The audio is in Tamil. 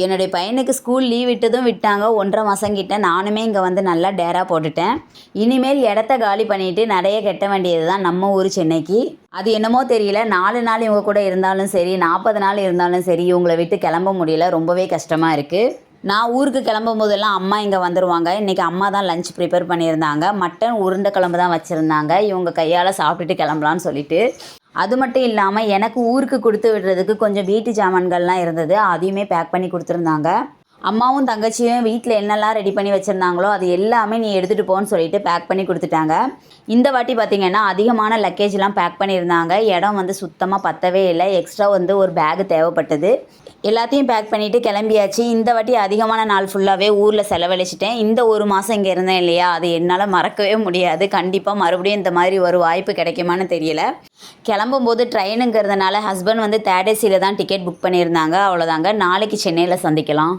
என்னுடைய பையனுக்கு ஸ்கூல் லீவ் விட்டதும் விட்டாங்க 1.5 மாதம் கிட்ட. நானுமே இங்கே வந்து நல்லா டேரா போட்டுட்டேன். இனிமேல் இடத்த காலி பண்ணிவிட்டு நிறைய கட்ட வேண்டியது தான் நம்ம ஊர் சென்னைக்கு. அது என்னமோ தெரியல, 4 நாள் இவங்க கூட இருந்தாலும் சரி, 40 நாள் இருந்தாலும் சரி, இவங்களை விட்டு கிளம்ப முடியல. ரொம்பவே கஷ்டமாக இருக்குது. நான் ஊருக்கு கிளம்பும் போதெல்லாம் அம்மா இங்கே வந்துடுவாங்க. இன்றைக்கி அம்மா தான் லஞ்ச் ப்ரிப்பேர் பண்ணியிருந்தாங்க. மட்டன் உருண்டை குழம்பு தான் வச்சுருந்தாங்க. இவங்க கையால் சாப்பிட்டுட்டு கிளம்பலான்னு சொல்லிட்டு. அது மட்டும் இல்லாமல் எனக்கு ஊருக்கு கொடுத்து விடுறதுக்கு கொஞ்சம் வீட்டு ஜாமான்கள்லாம் இருந்தது. அதையுமே பேக் பண்ணி கொடுத்துருந்தாங்க. அம்மாவும் தங்கச்சியும் வீட்டில் என்னெல்லாம் ரெடி பண்ணி வச்சுருந்தாங்களோ அது எல்லாமே நீ எடுத்துகிட்டு போன்னு சொல்லிட்டு பேக் பண்ணி கொடுத்துட்டாங்க. இந்த வாட்டி பார்த்திங்கன்னா அதிகமான லக்கேஜ்லாம் பேக் பண்ணியிருந்தாங்க. இடம் வந்து சுத்தமாக பத்தவே இல்லை. எக்ஸ்ட்ரா வந்து ஒரு பேகு தேவைப்பட்டது. எல்லாத்தையும் பேக் பண்ணிவிட்டு கிளம்பியாச்சு. இந்த வாட்டி அதிகமான நாள் ஃபுல்லாகவே ஊரில் செலவழிச்சிட்டேன். இந்த 1 மாதம் இங்கே இருந்தேன் இல்லையா, அது என்னால் மறக்கவே முடியாது. கண்டிப்பாக மறுபடியும் இந்த மாதிரி ஒரு வாய்ப்பு கிடைக்குமான்னு தெரியல. கிளம்பும்போது ட்ரெயினுங்கிறதுனால ஹஸ்பண்ட் வந்து 3rd AC தான் டிக்கெட் புக் பண்ணியிருந்தாங்க. அவ்வளோதாங்க. நாளைக்கு சென்னையில் சந்திக்கலாம்.